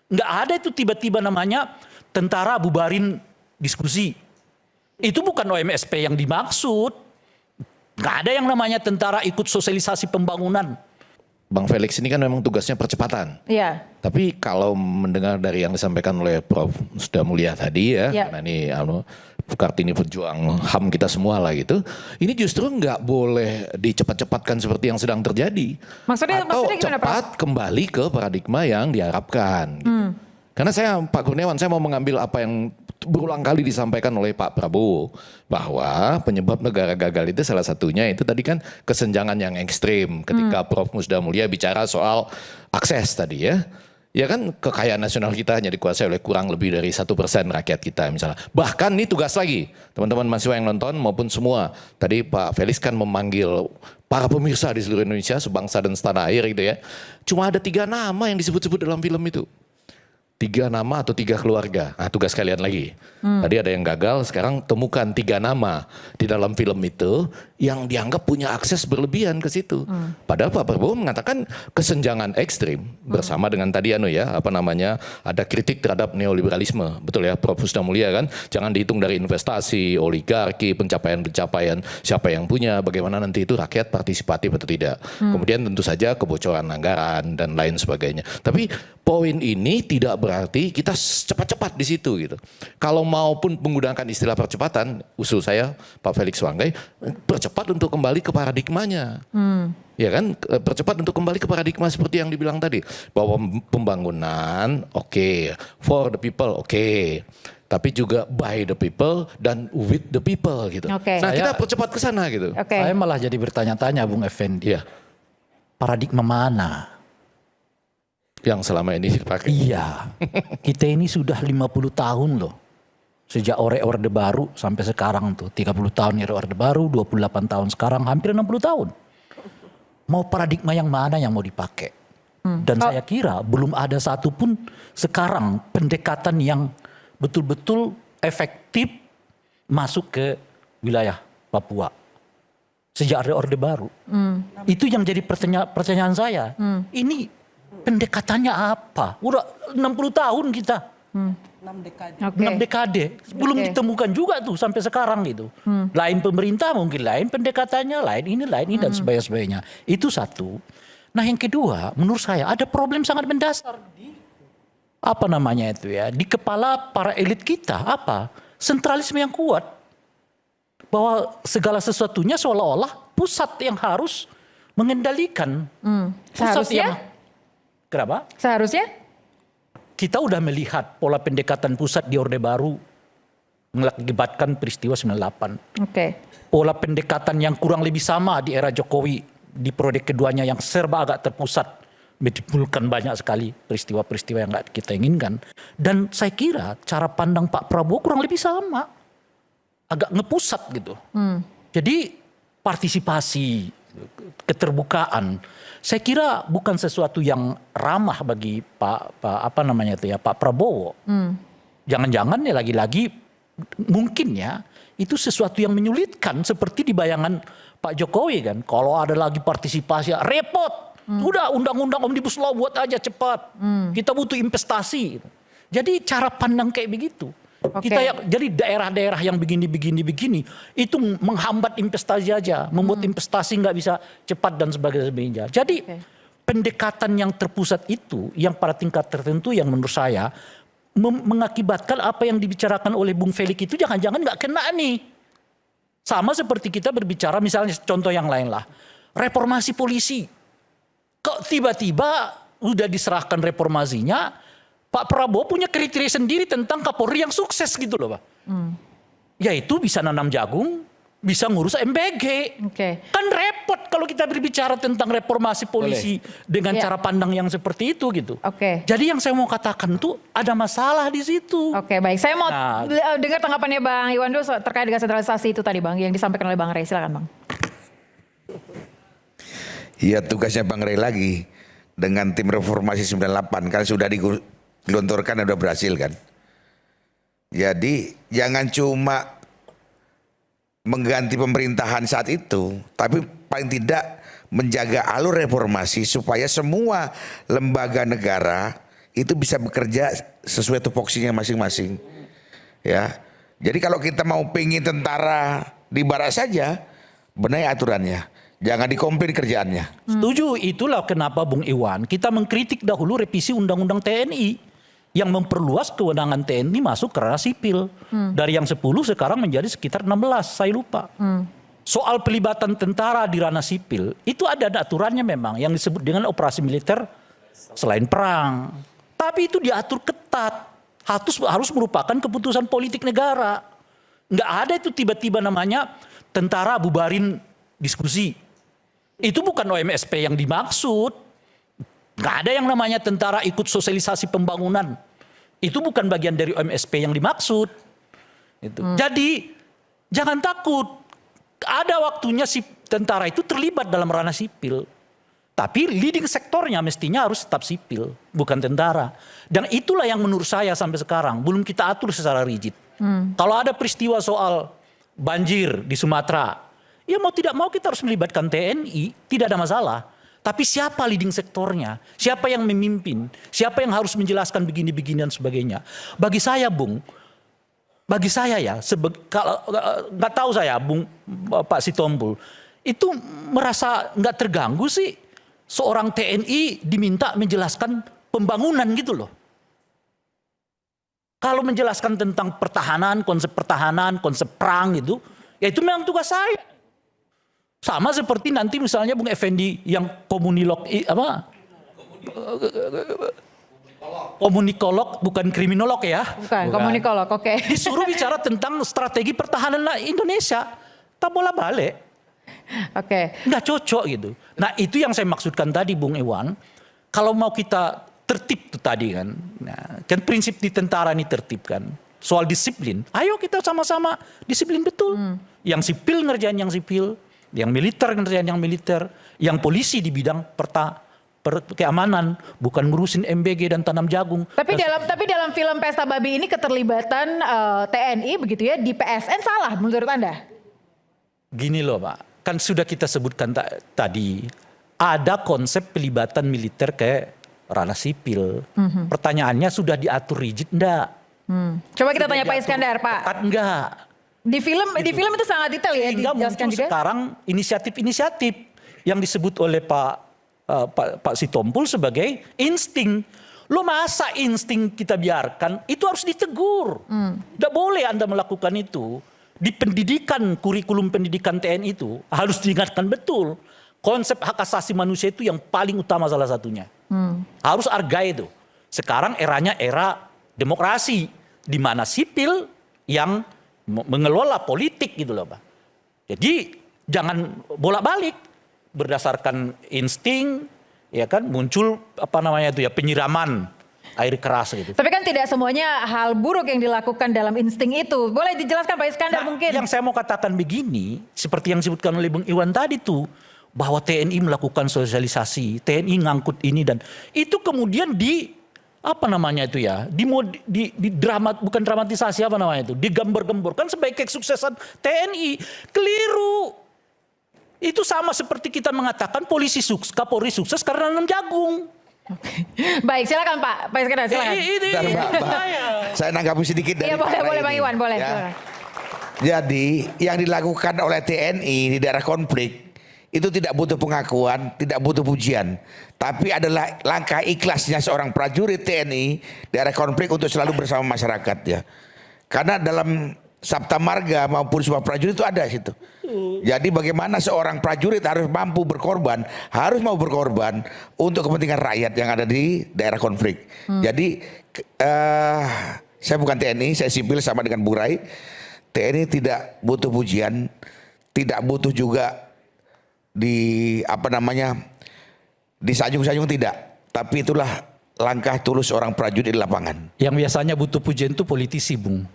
Nggak ada itu tiba-tiba namanya tentara bubarin diskusi. Itu bukan OMSP yang dimaksud. Nggak ada yang namanya tentara ikut sosialisasi pembangunan. Bang Felix ini kan memang tugasnya percepatan. Iya. Tapi kalau mendengar dari yang disampaikan oleh Prof. Sudah Mulia tadi ya, karena ini Kartini pejuang HAM kita semua lah gitu. Ini justru nggak boleh dicepat-cepatkan seperti yang sedang terjadi. Maksudnya Atau gimana, cepat kembali ke paradigma yang diharapkan. Gitu. Karena Pak Kurniawan, saya mau mengambil apa yang berulang kali disampaikan oleh Pak Prabowo, bahwa penyebab negara gagal itu salah satunya itu tadi kan kesenjangan yang ekstrim. Ketika Prof. Musda Mulia bicara soal akses tadi ya. Ya kan kekayaan nasional kita hanya dikuasai oleh kurang lebih dari 1% rakyat kita misalnya. Bahkan ini tugas lagi teman-teman mahasiswa yang nonton maupun semua. Tadi Pak Felix kan memanggil para pemirsa di seluruh Indonesia sebangsa dan setanah air gitu ya. Cuma ada 3 nama yang disebut-sebut dalam film itu. 3 nama atau 3 keluarga. Nah, tugas kalian lagi. Tadi ada yang gagal, sekarang temukan 3 nama di dalam film itu yang dianggap punya akses berlebihan ke situ. Padahal Pak Prabowo mengatakan kesenjangan ekstrim bersama dengan tadi ada kritik terhadap neoliberalisme. Betul ya, Prof. Husda Mulia kan, jangan dihitung dari investasi, oligarki, pencapaian-pencapaian siapa yang punya, bagaimana nanti itu rakyat partisipatif atau tidak. Kemudian tentu saja kebocoran anggaran dan lain sebagainya. Tapi poin ini tidak berarti kita cepat-cepat di situ gitu. Kalau maupun menggunakan istilah percepatan, usul saya Pak Felix Wanggai, percepat untuk kembali ke paradigmanya. Ya kan, percepat untuk kembali ke paradigma seperti yang dibilang tadi, bahwa pembangunan for the people tapi juga by the people dan with the people gitu. Nah, kita percepat ke sana gitu. Saya malah jadi bertanya-tanya Bung Effendi. Paradigma mana yang selama ini dipakai? Iya, kita ini sudah 50 tahun loh. Sejak Orde Baru sampai sekarang tuh. 30 tahun Orde Baru, 28 tahun sekarang, hampir 60 tahun. Mau paradigma yang mana yang mau dipakai? Dan saya kira belum ada satupun sekarang pendekatan yang betul-betul efektif masuk ke wilayah Papua. Sejak ada Orde Baru. Itu yang jadi pertanyaan saya. Ini pendekatannya apa? Udah 60 tahun kita. 6 dekade. Belum ditemukan juga tuh sampai sekarang gitu. Lain pemerintah mungkin lain pendekatannya, lain ini dan sebagainya. Itu satu. Nah yang kedua, menurut saya ada problem sangat mendasar di di kepala para elit kita. Apa? Sentralisme yang kuat. Bahwa segala sesuatunya seolah-olah pusat yang harus mengendalikan. Seharusnya? Kenapa? Seharusnya? Kita udah melihat pola pendekatan pusat di Orde Baru mengakibatkan peristiwa 98. Pola pendekatan yang kurang lebih sama di era Jokowi di periode keduanya yang serba agak terpusat menimbulkan banyak sekali peristiwa-peristiwa yang gak kita inginkan. Dan saya kira cara pandang Pak Prabowo kurang lebih sama. Agak ngepusat gitu. Jadi partisipasi, keterbukaan, saya kira bukan sesuatu yang ramah bagi Pak Prabowo. Jangan-jangan ya lagi-lagi mungkin ya itu sesuatu yang menyulitkan seperti di bayangan Pak Jokowi kan. Kalau ada lagi partisipasi repot. Udah undang-undang Omnibus Law buat aja cepat. Kita butuh investasi. Jadi cara pandang kayak begitu. Jadi daerah-daerah yang begini itu menghambat investasi aja, membuat investasi nggak bisa cepat dan sebagainya. Jadi pendekatan yang terpusat itu, yang pada tingkat tertentu yang menurut saya mengakibatkan apa yang dibicarakan oleh Bung Felix itu jangan-jangan nggak kena nih. Sama seperti kita berbicara misalnya contoh yang lain lah, reformasi polisi. Kok tiba-tiba udah diserahkan reformasinya? Pak Prabowo punya kriteria sendiri tentang Kapolri yang sukses gitu loh Pak. Yaitu bisa nanam jagung, bisa ngurus MBG. Kan repot kalau kita berbicara tentang reformasi polisi dengan cara pandang yang seperti itu gitu. Jadi yang saya mau katakan tuh ada masalah di situ. Baik. Saya mau dengar tanggapannya Bang Iwan dulu terkait dengan sentralisasi itu tadi Bang, yang disampaikan oleh Bang Rey. Silakan Bang. Iya, tugasnya Bang Rey lagi dengan tim reformasi 98 kan sudah digelontorkan dan sudah berhasil kan. Jadi jangan cuma mengganti pemerintahan saat itu, tapi paling tidak menjaga alur reformasi supaya semua lembaga negara itu bisa bekerja sesuai tupoksinya masing-masing. Ya. Jadi kalau kita mau pingin tentara di barak saja, benahi aturannya. Jangan dikomplain kerjaannya. Setuju, itulah kenapa Bung Iwan kita mengkritik dahulu revisi Undang-Undang TNI yang memperluas kewenangan TNI masuk ke ranah sipil. Dari yang 10 sekarang menjadi sekitar 16, saya lupa. Soal pelibatan tentara di ranah sipil, itu ada aturannya memang yang disebut dengan operasi militer selain perang. Tapi itu diatur ketat, harus merupakan keputusan politik negara. Nggak ada itu tiba-tiba namanya tentara bubarin diskusi. Itu bukan OMSP yang dimaksud. Nggak ada yang namanya tentara ikut sosialisasi pembangunan. Itu bukan bagian dari OMSP yang dimaksud. Itu. Jadi jangan takut. Ada waktunya si tentara itu terlibat dalam ranah sipil. Tapi leading sektornya mestinya harus tetap sipil, bukan tentara. Dan itulah yang menurut saya sampai sekarang belum kita atur secara rigid. Kalau ada peristiwa soal banjir di Sumatera, ya mau tidak mau kita harus melibatkan TNI, tidak ada masalah. Tapi siapa leading sektornya? Siapa yang memimpin? Siapa yang harus menjelaskan begini-begini dan sebagainya? Bagi saya, Bung, bagi saya ya, kalau nggak tahu saya, Bung Pak Sitompul, itu merasa nggak terganggu sih seorang TNI diminta menjelaskan pembangunan gitu loh. Kalau menjelaskan tentang pertahanan, konsep perang itu, ya itu memang tugas saya. Sama seperti nanti misalnya Bung Effendi yang komunikolog bukan kriminolog ya. Bukan. Komunikolog, oke. Disuruh bicara tentang strategi pertahanan Indonesia. Tak bola balik. Oke. Nggak cocok gitu. Nah itu yang saya maksudkan tadi Bung Iwan. Kalau mau kita tertib tuh tadi kan. Nah, kan prinsip di tentara ini tertib kan. Soal disiplin. Ayo kita sama-sama disiplin betul. Yang sipil ngerjain yang sipil. Yang militer ngerjain yang militer. Yang polisi di bidang keamanan, bukan ngurusin MBG dan tanam jagung. Tapi dalam film Pesta Babi ini keterlibatan TNI begitu ya di PSN salah menurut Anda? Gini loh Pak, kan sudah kita sebutkan tadi ada konsep pelibatan militer ke ranah sipil. Pertanyaannya sudah diatur rigid enggak? Coba kita tanya Pak Iskandar, Pak. Enggak. Di film itu sangat detail ya dijelaskan juga. Sekarang inisiatif-inisiatif yang disebut oleh Pak Sitompul sebagai insting. Lo masa insting kita biarkan? Itu harus ditegur. Tidak boleh Anda melakukan itu. Di pendidikan, kurikulum pendidikan TNI itu harus diingatkan betul. Konsep hak asasi manusia itu yang paling utama salah satunya. Harus hargai itu. Sekarang eranya era demokrasi. Di mana sipil yang mengelola politik gitu loh Pak. Jadi jangan bolak-balik. Berdasarkan insting, ya kan muncul penyiraman air keras gitu. Tapi kan tidak semuanya hal buruk yang dilakukan dalam insting itu. Boleh dijelaskan Pak Iskandar mungkin? Yang saya mau katakan begini, seperti yang disebutkan oleh Bung Iwan tadi tuh, bahwa TNI melakukan sosialisasi, TNI ngangkut ini dan itu kemudian dramatisasi digambar-gemborkan sebagai kesuksesan TNI. Keliru. Itu sama seperti kita mengatakan Kapolri sukses karena nanam jagung. Baik, silakan Pak Iskandar, silakan. Saya nanggapi sedikit dari boleh Bang Iwan, boleh. Ya. Jadi yang dilakukan oleh TNI di daerah konflik itu tidak butuh pengakuan, tidak butuh pujian, tapi adalah langkah ikhlasnya seorang prajurit TNI di daerah konflik untuk selalu bersama masyarakat ya. Karena dalam Sabta Marga maupun sebuah prajurit itu ada situ. Jadi bagaimana seorang prajurit harus mampu berkorban, harus mau berkorban untuk kepentingan rakyat yang ada di daerah konflik. Jadi saya bukan TNI, saya sipil sama dengan Bu Rai. TNI tidak butuh pujian, tidak butuh juga disanjung-sanjung tidak. Tapi itulah langkah tulus orang prajurit di lapangan. Yang biasanya butuh pujian itu politisi, Bung.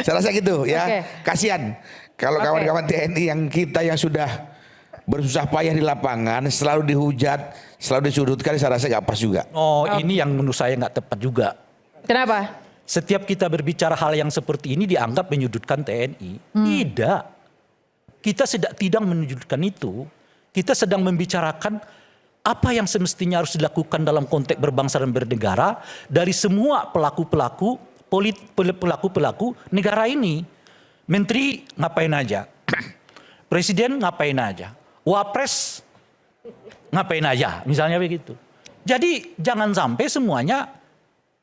Saya rasa gitu ya. Okay. Kasihan kalau kawan-kawan TNI yang sudah bersusah payah di lapangan selalu dihujat, selalu disudutkan, saya rasa gak pas juga. Ini yang menurut saya gak tepat juga. Kenapa? Setiap kita berbicara hal yang seperti ini dianggap menyudutkan TNI. Tidak. Kita tidak menyudutkan itu. Kita sedang membicarakan apa yang semestinya harus dilakukan dalam konteks berbangsa dan bernegara dari semua pelaku-pelaku negara ini. Menteri ngapain aja, presiden ngapain aja, wapres ngapain aja, misalnya begitu. Jadi jangan sampai semuanya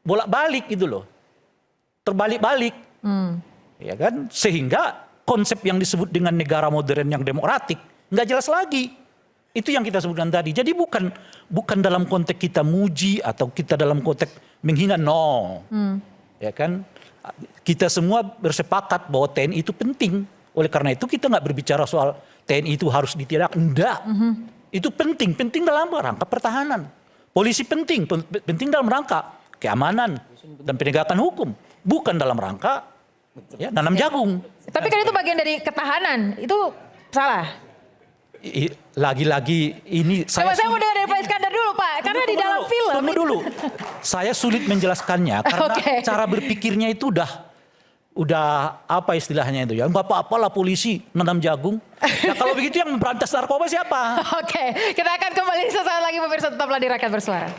bolak-balik gitu loh, terbalik-balik, ya kan? Sehingga konsep yang disebut dengan negara modern yang demokratik nggak jelas lagi. Itu yang kita sebutkan tadi. Jadi bukan dalam konteks kita muji atau kita dalam konteks menghina, no. Ya kan? Kita semua bersepakat bahwa TNI itu penting. Oleh karena itu kita nggak berbicara soal TNI itu harus ditindak. Enggak. Itu penting dalam rangka pertahanan. Polisi penting dalam rangka keamanan dan penegakan hukum. Bukan dalam rangka ya, nanam jagung. Tapi kan itu bagian dari ketahanan. Itu salah. Lagi-lagi ini saya mau dengar dari Pak Iskandar dulu Pak, karena di dalam film. Tunggu dulu, saya sulit menjelaskannya karena cara berpikirnya itu udah apa istilahnya itu ya, nggak apa-apalah polisi nanam jagung. Nah kalau begitu yang memberantas narkoba siapa? Oke, kita akan kembali sesaat lagi pemirsa, tetaplah di Rakyat Bersuara.